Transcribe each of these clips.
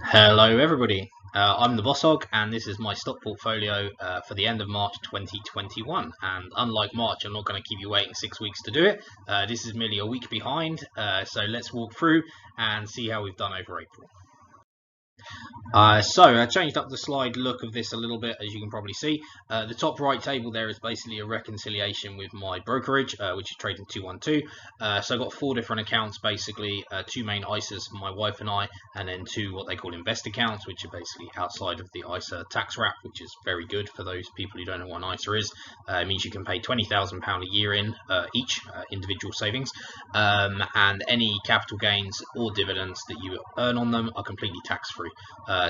Hello, everybody. I'm the Boss Hog, and this is my stock portfolio for the end of March 2021. And unlike March, I'm not going to keep you waiting 6 weeks to do it. This is merely a week behind, so let's walk through and see how we've done over April. I changed up the slide look of this a little bit, as you can probably see. The top right table there is basically a reconciliation with my brokerage, which is trading 212. So I've got four different accounts, basically two main ISAs for my wife and I, and then two what they call invest accounts, which are basically outside of the ISA tax wrap, which is very good for those people who don't know what an ISA is. It means you can pay £20,000 a year in each individual savings, and any capital gains or dividends that you earn on them are completely tax free.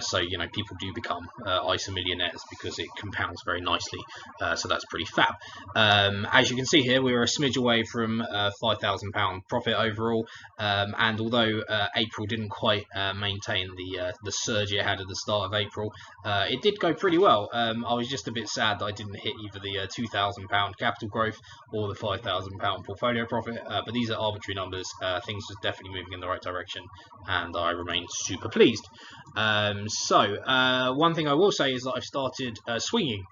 So people do become ISA millionaires because it compounds very nicely. So that's pretty fab. As you can see here, we were a smidge away from £5,000 profit overall. And although April didn't quite maintain the surge it had at the start of April, it did go pretty well. I was just a bit sad that I didn't hit either the £2,000 capital growth or the £5,000 portfolio profit. But these are arbitrary numbers. Things are definitely moving in the right direction, and I remain super pleased. One thing I will say is that I've started swinging.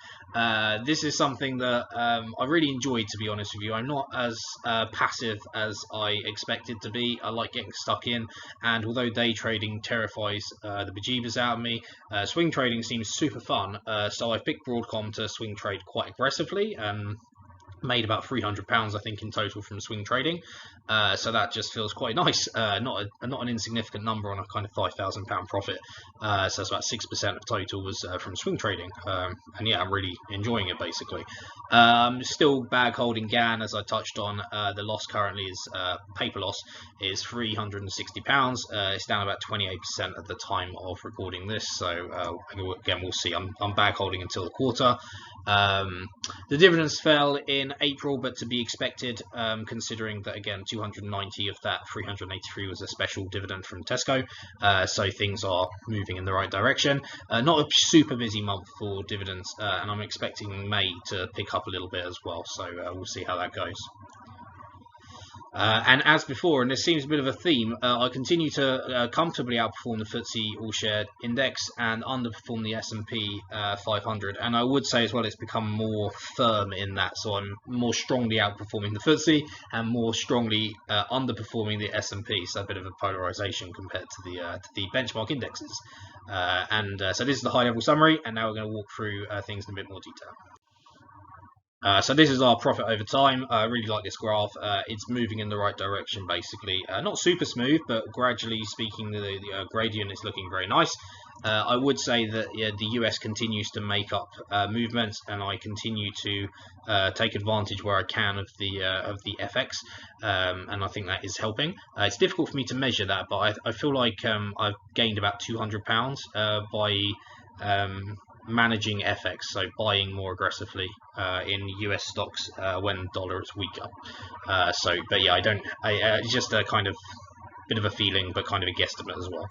This is something that I really enjoyed, to be honest with you. I'm not as passive as I expected to be. I like getting stuck in, and although day trading terrifies the bejeebers out of me, swing trading seems super fun. So I've picked Broadcom to swing trade quite aggressively. Made about £300 I think in total from swing trading, so that just feels quite nice. Not an insignificant number on a kind of £5,000 profit, so that's about 6% of total was from swing trading, and yeah, I'm really enjoying it basically. Still bag holding GAN, as I touched on. The loss currently is paper loss is £360. It's down about 28% at the time of recording this, so again we'll see. I'm bag holding until the quarter. The dividends fell in April, but to be expected, considering that again 290 of that 383 was a special dividend from Tesco, so things are moving in the right direction. Not a super busy month for dividends, and I'm expecting May to pick up a little bit as well, so we'll see how that goes. And as before, and this seems a bit of a theme, I continue to comfortably outperform the FTSE All-Share Index and underperform the S&P 500. And I would say as well, it's become more firm in that. So I'm more strongly outperforming the FTSE and more strongly underperforming the S&P. So a bit of a polarization compared to the benchmark indexes. So this is the high-level summary, and now we're going to walk through things in a bit more detail. So this is our profit over time. I really like this graph. It's moving in the right direction, basically. Not super smooth, but gradually speaking, the gradient is looking very nice. I would say that the US continues to make up movements, and I continue to take advantage where I can of the FX, and I think that is helping. It's difficult for me to measure that, but I feel like I've gained about £200 by managing FX, so buying more aggressively in US stocks when dollar is weaker. But yeah, it's just a kind of bit of a feeling, but kind of a guesstimate as well.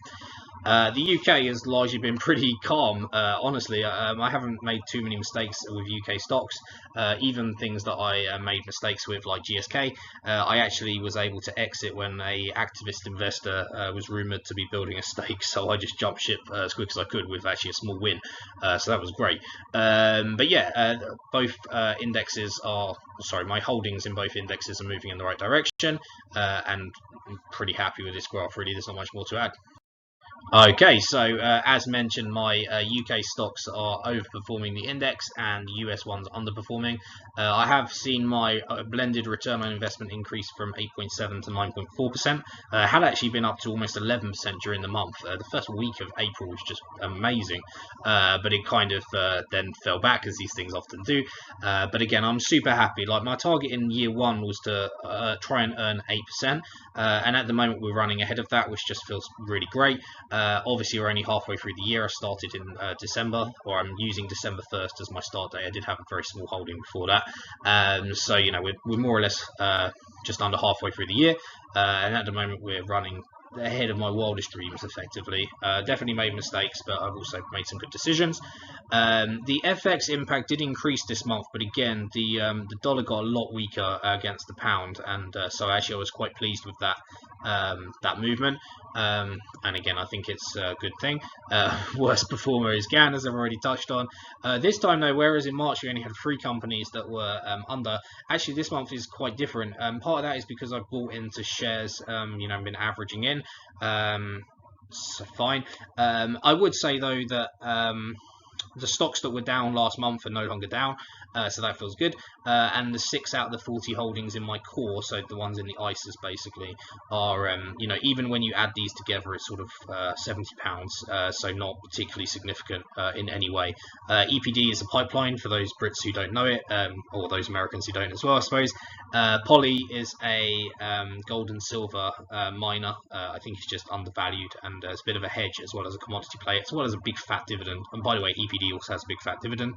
The UK has largely been pretty calm, honestly. I haven't made too many mistakes with UK stocks. Even things that I made mistakes with, like GSK, I actually was able to exit when a activist investor was rumoured to be building a stake, so I just jumped ship as quick as I could with actually a small win. So that was great. But yeah, both indexes are, sorry, my holdings in both indexes are moving in the right direction, and I'm pretty happy with this graph, really. There's not much more to add. Okay, so as mentioned, my UK stocks are overperforming the index and US ones underperforming. I have seen my blended return on investment increase from 8.7 to 9.4%. Had actually been up to almost 11% during the month. The first week of April was just amazing, but it kind of then fell back, as these things often do. But again, I'm super happy. Like, my target in year one was to try and earn 8%, and at the moment we're running ahead of that, which just feels really great. Obviously, we're only halfway through the year. I started in December, or I'm using December 1st as my start date. I did have a very small holding before that. So, we're more or less just under halfway through the year. And at the moment, we're running ahead of my wildest dreams, effectively. Definitely made mistakes, but I've also made some good decisions. The FX impact did increase this month, but again, the dollar got a lot weaker against the pound, and so actually I was quite pleased with that movement. And again, I think it's a good thing. Worst performer is GAN, as I've already touched on. This time though, whereas in March we only had 3 companies that were under, actually this month is quite different. Part of that is because I've bought into shares, been averaging in. So fine. I would say though that the stocks that were down last month are no longer down, so that feels good. And the 6 out of the 40 holdings in my core, so the ones in the ISAs basically, are even when you add these together, it's sort of £70, so not particularly significant in any way. EPD is a pipeline for those Brits who don't know it, or those Americans who don't as well, I suppose. Poly is a gold and silver miner. I think it's just undervalued, and it's a bit of a hedge as well as a commodity play, as well as a big fat dividend. And by the way, EPD also has a big fat dividend.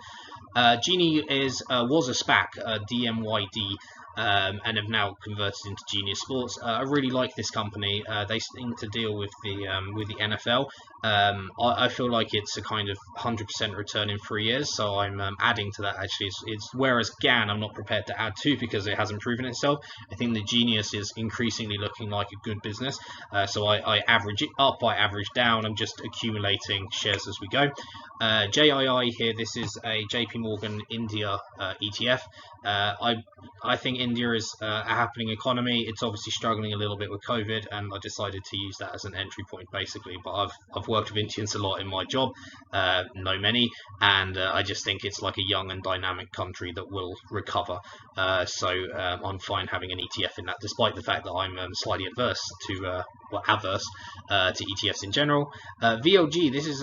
Genie was a SPAC, DMYD, and have now converted into Genius Sports. I really like this company. They seem to deal with the NFL. I feel like it's a kind of 100% return in 3 years, so I'm adding to that actually. It's whereas GAN I'm not prepared to add to because it hasn't proven itself. I think the Genius is increasingly looking like a good business, so I average it up, I average down. I'm just accumulating shares as we go. JII here, this is a JP Morgan India ETF. I think India is a happening economy. It's obviously struggling a little bit with COVID, and I decided to use that as an entry point basically. But I've worked with Indians a lot in my job, know many, and I just think it's like a young and dynamic country that will recover. So I'm fine having an ETF in that, despite the fact that I'm slightly averse to ETFs in general. VLG, this is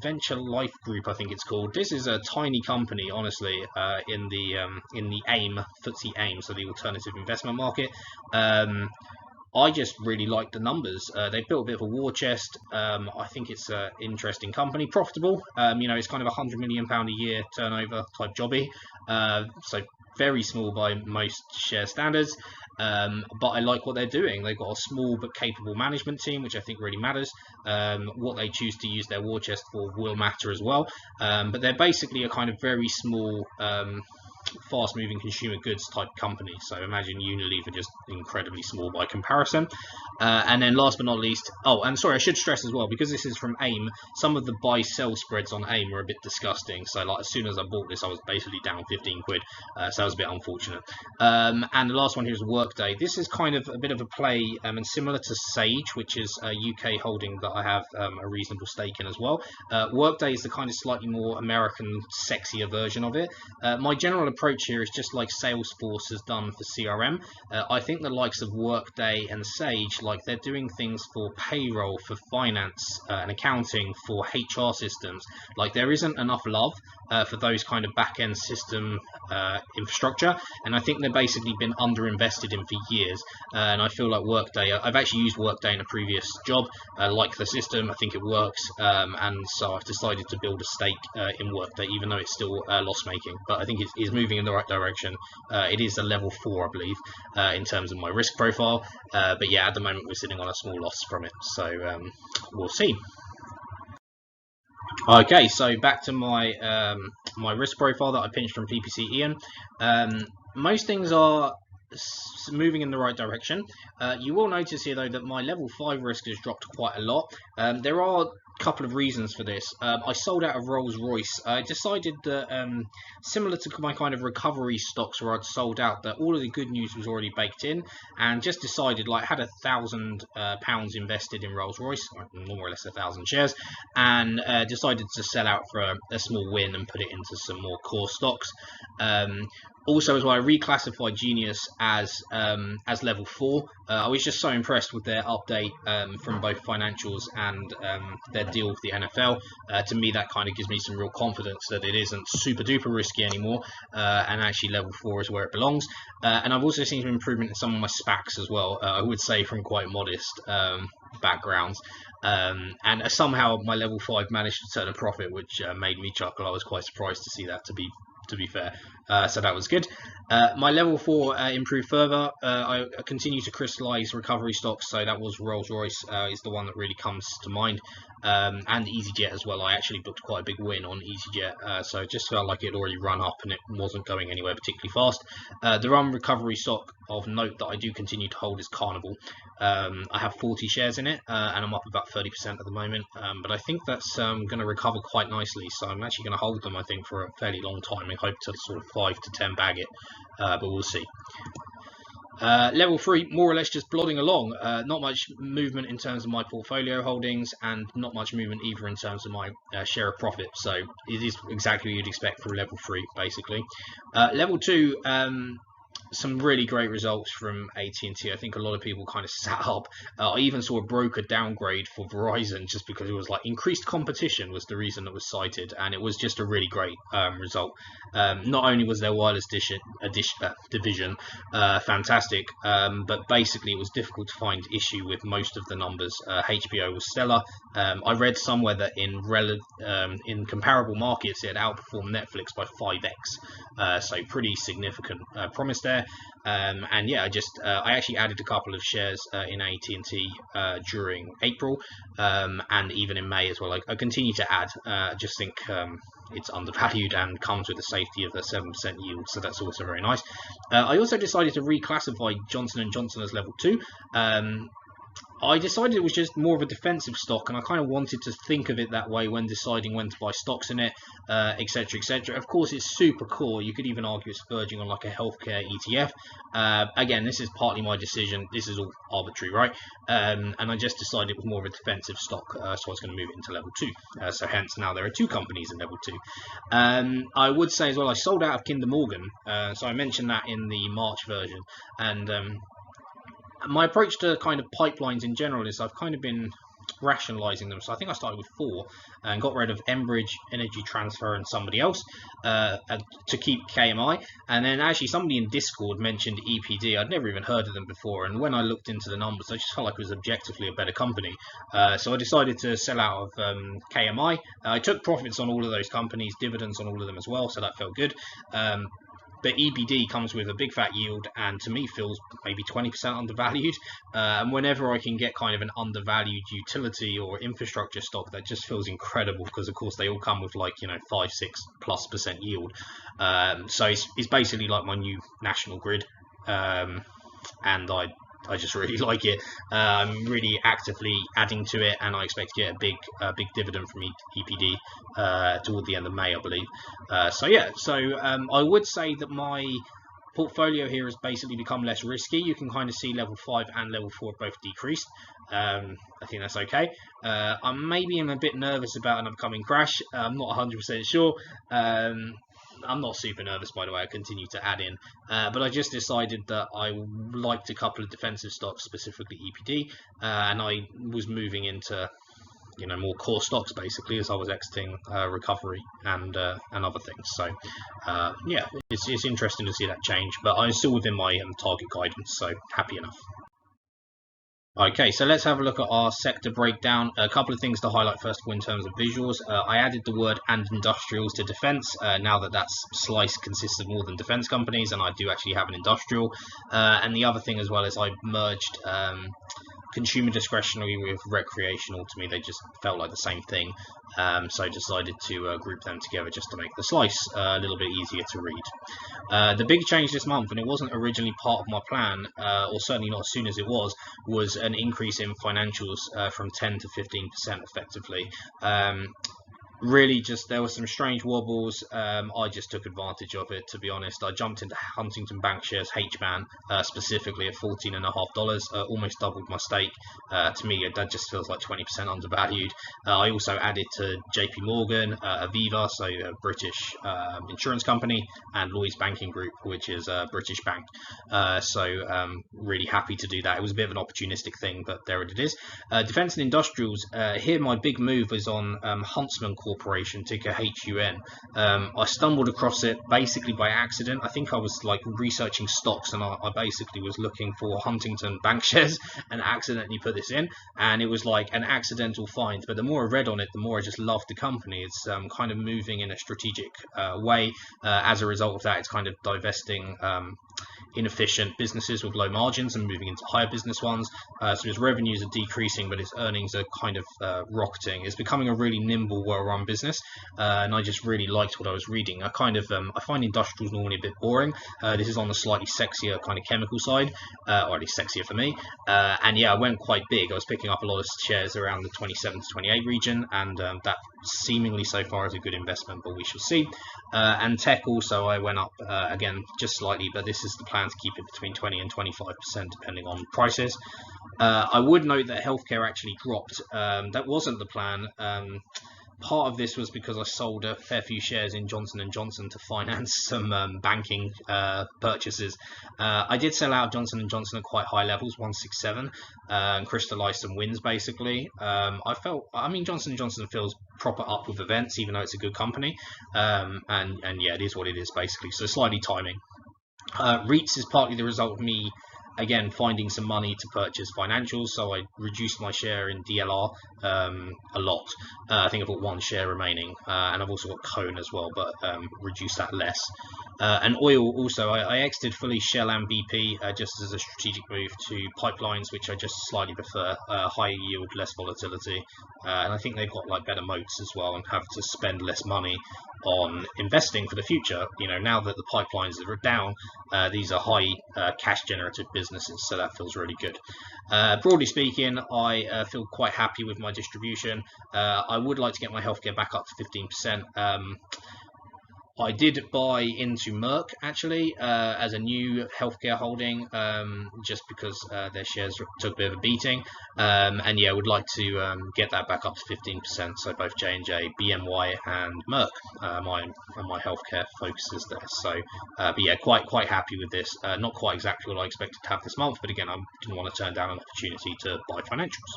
Venture Life Group, I think it's called. This is a tiny company, honestly, in the AIM, FTSE AIM, so the alternative investment market. I just really like the numbers. They built a bit of a war chest. I think it's an interesting company, profitable. It's kind of £100 million a year turnover type jobby. So very small by most share standards. But I like what they're doing. They've got a small but capable management team, which I think really matters. What they choose to use their war chest for will matter as well. But they're basically a kind of very small, fast-moving consumer goods type company. So imagine Unilever, just incredibly small by comparison. And then last but not least, and sorry, I should stress as well, because this is from AIM, some of the buy-sell spreads on AIM are a bit disgusting. So like as soon as I bought this, I was basically down 15 quid. So that was a bit unfortunate. And the last one here is Workday. This is kind of a bit of a play, and similar to Sage, which is a UK holding that I have a reasonable stake in as well. Workday is the kind of slightly more American, sexier version of it. My general approach here is just like Salesforce has done for CRM. I think the likes of Workday and Sage, like they're doing things for payroll, for finance and accounting, for HR systems. Like there isn't enough love for those kind of back-end system infrastructure, and I think they've basically been underinvested in for years. And I feel like Workday, I've actually used Workday in a previous job, like the system, I think it works, and so I've decided to build a stake in Workday, even though it's still loss-making. But I think it's moving in the right direction. It is a level 4, I believe, in terms of my risk profile. But yeah, at the moment we're sitting on a small loss from it, so we'll see. Okay, so back to my my risk profile that I pinched from PPC Ian. Most things are moving in the right direction. You will notice here though that my level 5 risk has dropped quite a lot. There are a couple of reasons for this. I sold out of Rolls-Royce. I decided that similar to my kind of recovery stocks where I'd sold out, that all of the good news was already baked in, and just decided, like, had £1,000 invested in Rolls-Royce, more or less 1,000 shares, and decided to sell out for a small win and put it into some more core stocks. Also, as well, I reclassified Genius as level 4. I was just so impressed with their update from both financials and their deal with the NFL. To me, that kind of gives me some real confidence that it isn't super duper risky anymore, and actually level 4 is where it belongs. And I've also seen some improvement in some of my SPACs as well. I would say from quite modest backgrounds. And somehow my level 5 managed to turn a profit, which made me chuckle. I was quite surprised to see that, to be fair. So that was good. My level 4 improved further. I continue to crystallize recovery stocks, so that was Rolls-Royce is the one that really comes to mind, and EasyJet as well. I actually booked quite a big win on EasyJet, so it just felt like it had already run up and it wasn't going anywhere particularly fast. The run recovery stock of note that I do continue to hold is Carnival. I have 40 shares in it, and I'm up about 30% at the moment, but I think that's going to recover quite nicely, so I'm actually going to hold them, I think, for a fairly long time. I hope to sort of 5 to 10 bag it. But we'll see. Level 3, more or less just plodding along. Not much movement in terms of my portfolio holdings, and not much movement either in terms of my share of profit. So it is exactly what you'd expect for level 3, basically. Level 2, some really great results from AT&T. I think a lot of people kind of sat up. I even saw a broker downgrade for Verizon just because it was like increased competition was the reason that was cited, and it was just a really great result. Not only was their wireless division fantastic, but basically it was difficult to find issue with most of the numbers. HBO was stellar. I read somewhere that in comparable markets it had outperformed Netflix by 5x, so pretty significant promise there. And yeah, I actually added a couple of shares in AT&T during April, and even in May as well. I continue to add. I just think it's undervalued and comes with the safety of a 7% yield, so that's also very nice. I also decided to reclassify Johnson & Johnson as level 2. I decided it was just more of a defensive stock, and I kind of wanted to think of it that way when deciding when to buy stocks in it, etc., etc. Of course, it's super core. You could even argue it's verging on like a healthcare ETF. Again, this is partly my decision. This is all arbitrary, right? And I just decided it was more of a defensive stock, so I was going to move it into level 2. So hence now there are 2 companies in level 2. I would say as well, I sold out of Kinder Morgan. So I mentioned that in the March version, and my approach to kind of pipelines in general is I've kind of been rationalizing them. So I think I started with 4 and got rid of Enbridge, Energy Transfer, and somebody else to keep KMI. And then actually somebody in Discord mentioned EPD. I'd never even heard of them before, and when I looked into the numbers, I just felt like it was objectively a better company. So I decided to sell out of KMI. I took profits on all of those companies, dividends on all of them as well, so that felt good. But EBD comes with a big fat yield, and to me feels maybe 20% undervalued. And whenever I can get kind of an undervalued utility or infrastructure stock, that just feels incredible, because of course they all come with like 5-6+% yield. So it's basically like my new national grid, and I just really like it. I'm really actively adding to it, and I expect to get a big dividend from EPD toward the end of May, I believe. So yeah, I would say that my portfolio here has basically become less risky. You can kind of see level 5 and level 4 both decreased. I think that's okay. I'm maybe a bit nervous about an upcoming crash. I'm not 100% sure. I'm not super nervous, by the way. I continue to add in, but I just decided that I liked a couple of defensive stocks, specifically EPD, and I was moving into more core stocks basically as I was exiting recovery and other things. So yeah, it's interesting to see that change, but I'm still within my target guidance, so happy enough. Okay, so let's have a look at our sector breakdown. A couple of things to highlight first of all in terms of visuals. I added the word "and industrials" to defense, now that slice consists of more than defense companies, and I do actually have an industrial. And the other thing as well is I merged consumer discretionary with recreational. To me, they just felt like the same thing, so I decided to group them together just to make the slice a little bit easier to read. The big change this month, and it wasn't originally part of my plan, or certainly not as soon as it was an increase in financials from 10 to 15% effectively. Really, just there were some strange wobbles. I just took advantage of it, to be honest. I jumped into Huntington Bank shares HBAN specifically at $14.50, almost doubled my stake. To me, that just feels like 20% undervalued. I also added to JP Morgan, Aviva, so a British insurance company, and Lloyds Banking Group, which is a British bank. Really happy to do that. It was a bit of an opportunistic thing, but there it is. Defense and industrials. Here, my big move is on Huntsman Corp. Corporation, ticker HUN. I stumbled across it basically by accident. I think I was like researching stocks, and I basically was looking for Huntington Bank shares and accidentally put this in, and it was like an accidental find. But the more I read on it, the more I just loved the company. It's kind of moving in a strategic way. As a result of that, it's kind of divesting inefficient businesses with low margins and moving into higher business ones. So its revenues are decreasing, but its earnings are kind of rocketing. It's becoming a really nimble, well-run business, and I just really liked what I was reading. I find industrials normally a bit boring. This is on the slightly sexier kind of chemical side, or at least sexier for me. And yeah, I went quite big. I was picking up a lot of shares around the 27 to 28 region, and that seemingly so far is a good investment, but we shall see. And tech also, I went up again just slightly, but this is the plan to keep it between 20 and 25% depending on prices. I would note that healthcare actually dropped. That wasn't the plan. Part of this was because I sold a fair few shares in Johnson & Johnson to finance some banking purchases. I did sell out Johnson & Johnson at quite high levels, 167, and crystallized some wins basically. I mean, Johnson & Johnson feels proper up with events, even though it's a good company. And yeah, it is what it is basically. So slightly timing. REITs is partly the result of me again finding some money to purchase financials, so I reduced my share in DLR a lot. I think I've got one share remaining, and I've also got Cone as well, but reduced that less. And oil also, I exited fully Shell and BP just as a strategic move to pipelines, which I just slightly prefer. Higher yield, less volatility, and I think they've got like better moats as well, and have to spend less money on investing for the future. You know, now that the pipelines are down, these are high cash generative businesses, so that feels really good. Broadly speaking, I feel quite happy with my distribution. I would like to get my healthcare back up to 15%. I did buy into Merck actually as a new healthcare holding, just because their shares took a bit of a beating, and yeah, I would like to get that back up to 15%. So both J&J, BMY, and Merck, my healthcare focuses there. So, but yeah, quite happy with this. Not quite exactly what I expected to have this month, but again, I didn't want to turn down an opportunity to buy financials.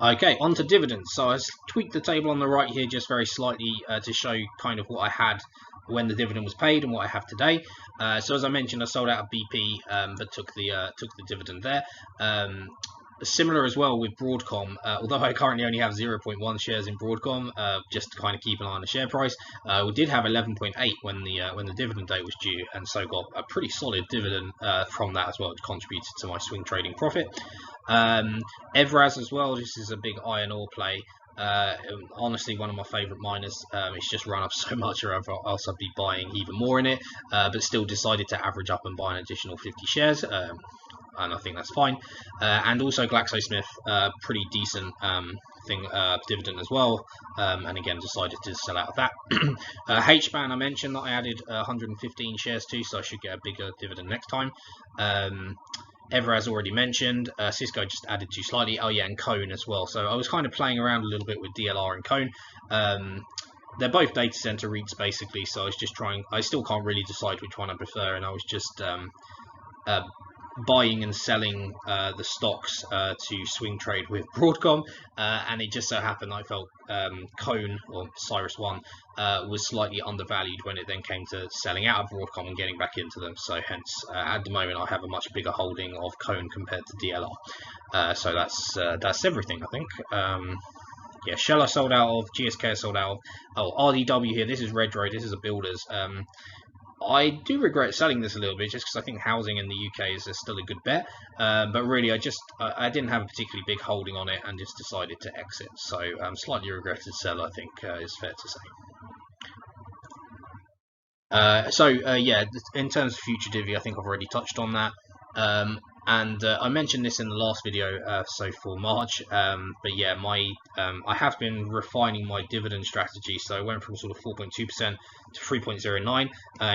Okay, on to dividends. So I tweaked the table on the right here just very slightly to show kind of what I had when the dividend was paid and what I have today. So as I mentioned, I sold out of BP, but took the dividend there. Similar as well with Broadcom, although I currently only have 0.1 shares in Broadcom, just to kind of keep an eye on the share price. We did have 11.8 when the dividend date was due, and so got a pretty solid dividend from that as well. It contributed to my swing trading profit. Evraz as well, this is a big iron ore play. Honestly, one of my favourite miners. It's just run up so much, or else I'd be buying even more in it, but still decided to average up and buy an additional 50 shares, and I think that's fine. And also GlaxoSmith, pretty decent dividend as well, and again decided to sell out of that. HBAN, I mentioned that I added 115 shares to, so I should get a bigger dividend next time. Evraz already mentioned. Cisco just added to slightly. Oh yeah, and Cone as well. So I was kind of playing around a little bit with DLR and Cone. They're both data center REITs basically, so I was just trying. I still can't really decide which one I prefer, and I was just buying and selling the stocks to swing trade with Broadcom, and it just so happened I felt Cone, or Cyrus One, was slightly undervalued when it then came to selling out of Broadcom and getting back into them. So hence, at the moment, I have a much bigger holding of Cone compared to DLR. So that's everything, I think. Yeah, Shell I sold out of, GSK I sold out of. Oh, RDW here, this is Redrow, this is a builders. I do regret selling this a little bit, just because I think housing in the UK is still a good bet. But really, I didn't have a particularly big holding on it and just decided to exit. So slightly regretted sell, I think, is fair to say. Yeah, in terms of future divvy, I think I've already touched on that. And I mentioned this in the last video, so for March, but yeah, I have been refining my dividend strategy. So I went from sort of 4.2% to 3.09.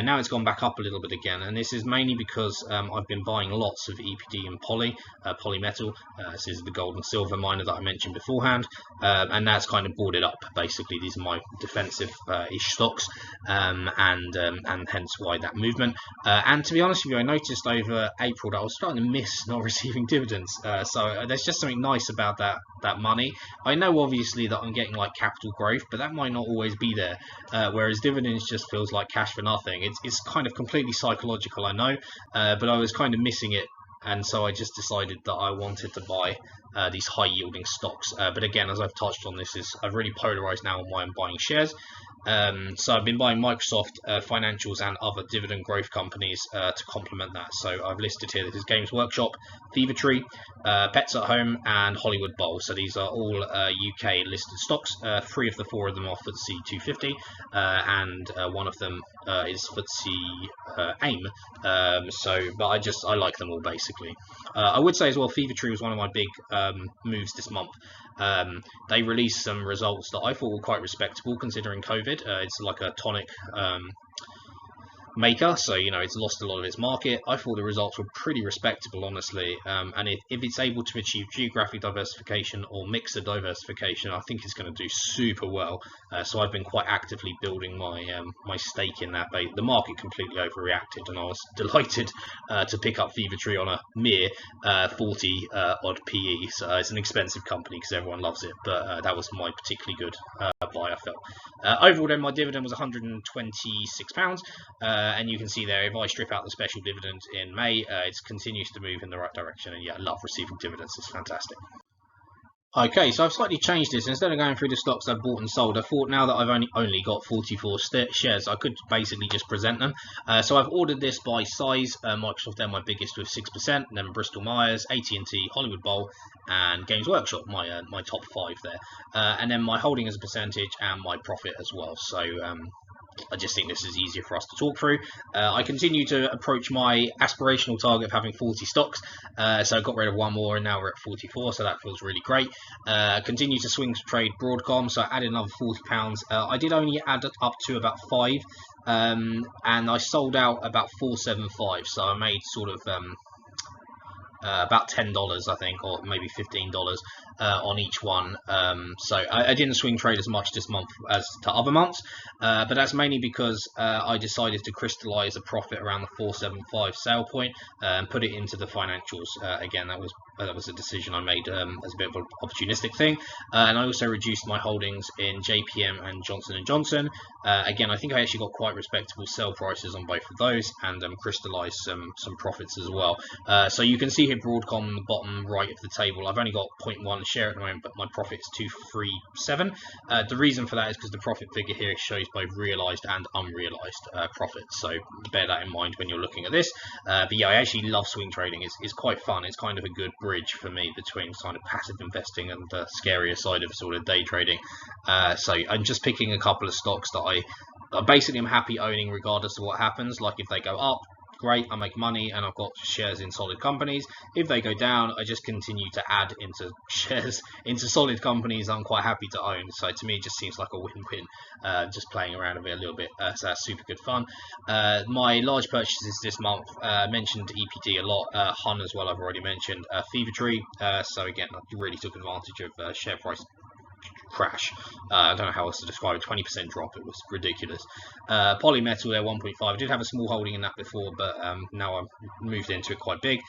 Now it's gone back up a little bit again, and this is mainly because I've been buying lots of EPD and polymetal. This is the gold and silver miner that I mentioned beforehand, and that's kind of boarded up. Basically, these are my defensive-ish stocks, and hence why that movement. And to be honest with you, I noticed over April that I was starting to miss not receiving dividends. So there's just something nice about that money. I know obviously that I'm getting like capital growth, but that might not always be there. Whereas dividends just feels like cash for nothing. It's kind of completely psychological, I know, but I was kind of missing it. And so I just decided that I wanted to buy these high yielding stocks. But again, as I've touched on, I've really polarized now on why I'm buying shares. So I've been buying Microsoft financials and other dividend growth companies to complement that. So I've listed here, this is Games Workshop, Fever Tree, Pets at Home, and Hollywood Bowl. So these are all UK listed stocks. 3 of the 4 of them are FTSE 250, and one of them is FTSE AIM. But I like them all basically. I would say as well, Fever Tree was one of my big moves this month. They released some results that I thought were quite respectable considering COVID. It's like a tonic maker, so it's lost a lot of its market. I thought the results were pretty respectable, honestly, and if it's able to achieve geographic diversification or mixer diversification, I think it's going to do super well. So I've been quite actively building my stake in that. The market completely overreacted, and I was delighted to pick up Fever Tree on a mere 40 odd PE. So it's an expensive company because everyone loves it, but that was my particularly good buy, I felt. Overall then, my dividend was £126, and you can see there, if I strip out the special dividend in May, it continues to move in the right direction, and yeah, I love receiving dividends, it's fantastic. Okay, so I've slightly changed this. Instead of going through the stocks I've bought and sold, I thought now that I've only got 44 shares, I could basically just present them. So I've ordered this by size. Microsoft, they're my biggest with 6%, then Bristol Myers, AT&T, Hollywood Bowl, and Games Workshop, my top 5 there. And then my holding as a percentage and my profit as well. So I just think this is easier for us to talk through. I continue to approach my aspirational target of having 40 stocks. So I got rid of one more and now we're at 44, so that feels really great. Continue to swing trade Broadcom, so I added another £40. I did only add up to about 5, and I sold out about 475, so I made sort of about $10, I think, or maybe $15 on each one. So I didn't swing trade as much this month as to other months, but that's mainly because I decided to crystallize a profit around the 475 sale point and put it into the financials. Again, that was a decision I made as a bit of an opportunistic thing. And I also reduced my holdings in JPM and Johnson & Johnson. Again, I think I actually got quite respectable sell prices on both of those, and crystallized some profits as well. So you can see here Broadcom on the bottom right of the table. I've only got 0.1 share at the moment, but my profit is 237. The reason for that is because the profit figure here shows both realized and unrealized profits, so bear that in mind when you're looking at this. But yeah, I actually love swing trading. It's quite fun. It's kind of a good bridge for me between kind of passive investing and the scarier side of sort of day trading. So I'm just picking a couple of stocks that I basically am happy owning regardless of what happens. Like if they go up, great, I make money and I've got shares in solid companies. If they go down, I just continue to add into shares into solid companies I'm quite happy to own. So to me, it just seems like a win-win, just playing around with it a little bit. So that's super good fun. My large purchases this month, mentioned EPD a lot, Hun as well, I've already mentioned, Fever Tree. So again, I really took advantage of share price crash. I don't know how else to describe it. 20% drop, it was ridiculous. Polymetal there, 1.5. I did have a small holding in that before, but now I've moved into it quite big.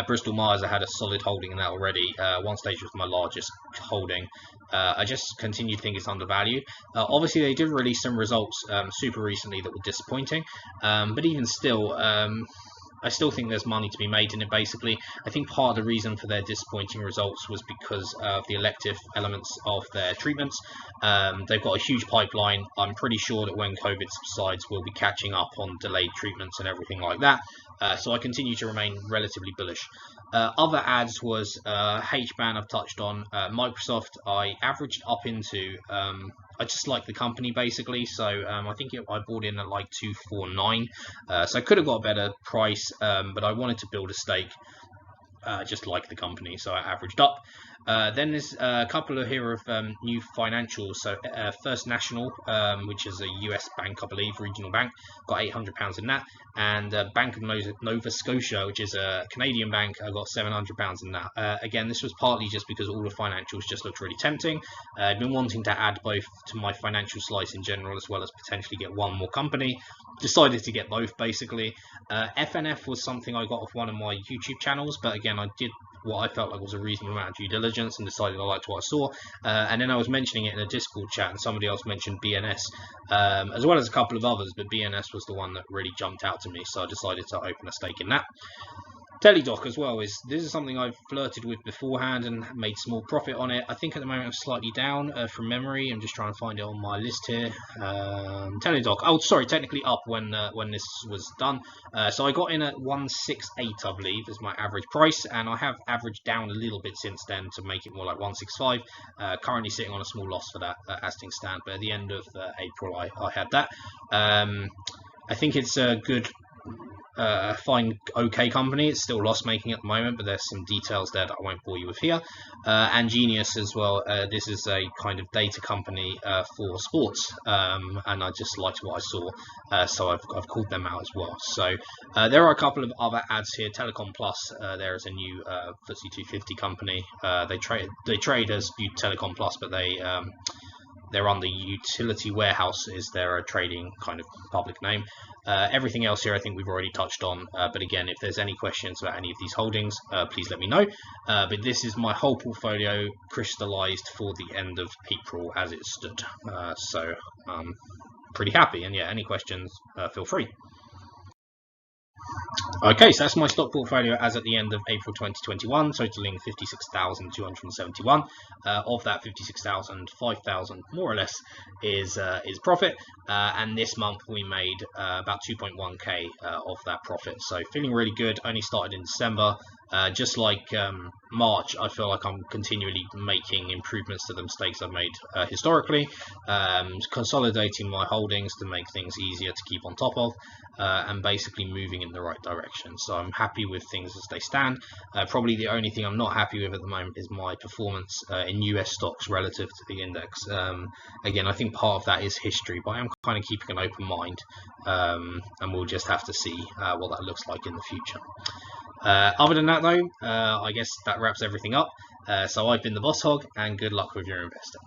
Bristol Myers, I had a solid holding in that already. One stage was my largest holding. I just continue to think it's undervalued. Obviously they did release some results super recently that were disappointing, but even still, I still think there's money to be made in it, basically. I think part of the reason for their disappointing results was because of the elective elements of their treatments. They've got a huge pipeline. I'm pretty sure that when COVID subsides, we'll be catching up on delayed treatments and everything like that. So I continue to remain relatively bullish. Other ads was HBAN I've touched on. Microsoft, I averaged up into... I just like the company basically, so I think I bought in at like 249, so I could have got a better price, but I wanted to build a stake, just like the company, so I averaged up. Then there's a couple of here of new financials. So First National, which is a US bank, I believe, regional bank, got £800 in that. And Bank of Nova Scotia, which is a Canadian bank, I got £700 in that. Again, this was partly just because all the financials just looked really tempting. I've been wanting to add both to my financial slice in general, as well as potentially get one more company. Decided to get both, basically. FNF was something I got off one of my YouTube channels, but again, I did what I felt like was a reasonable amount of due diligence and decided I liked what I saw. And then I was mentioning it in a Discord chat, and somebody else mentioned BNS, as well as a couple of others, but BNS was the one that really jumped out to me, so I decided to open a stake in that. Teledoc as well, this is something I've flirted with beforehand and made small profit on it. I think at the moment I'm slightly down from memory. I'm just trying to find it on my list here. Teledoc, oh sorry, technically up when this was done. So I got in at 168, I believe, is my average price, and I have averaged down a little bit since then to make it more like 165. Currently sitting on a small loss for that as things stand, but at the end of April I had that. I think it's a good, fine, okay company. It's still loss making at the moment, but there's some details there that I won't bore you with here. And Genius as well. This is a kind of data company for sports, and I just liked what I saw, so I've called them out as well. So there are a couple of other ads here. Telecom Plus, there is a new FTSE 250 company. They trade as Telecom Plus, but they're on the Utility Warehouse, is their trading kind of public name. Everything else here I think we've already touched on, but again, if there's any questions about any of these holdings, please let me know. But this is my whole portfolio crystallized for the end of April as it stood. So pretty happy, and yeah, any questions, feel free. Okay, so that's my stock portfolio as at the end of April 2021, totaling 56,271. Of that 56,000, 5,000 more or less is profit, and this month we made about 2.1k of that profit. So feeling really good. Only started in December. Just like March, I feel like I'm continually making improvements to the mistakes I've made historically, consolidating my holdings to make things easier to keep on top of, and basically moving in the right direction. So I'm happy with things as they stand. Probably the only thing I'm not happy with at the moment is my performance in US stocks relative to the index. Again, I think part of that is history, but I'm kind of keeping an open mind, and we'll just have to see what that looks like in the future. Other than that though, I guess that wraps everything up. So I've been the Boss Hog, and good luck with your investing.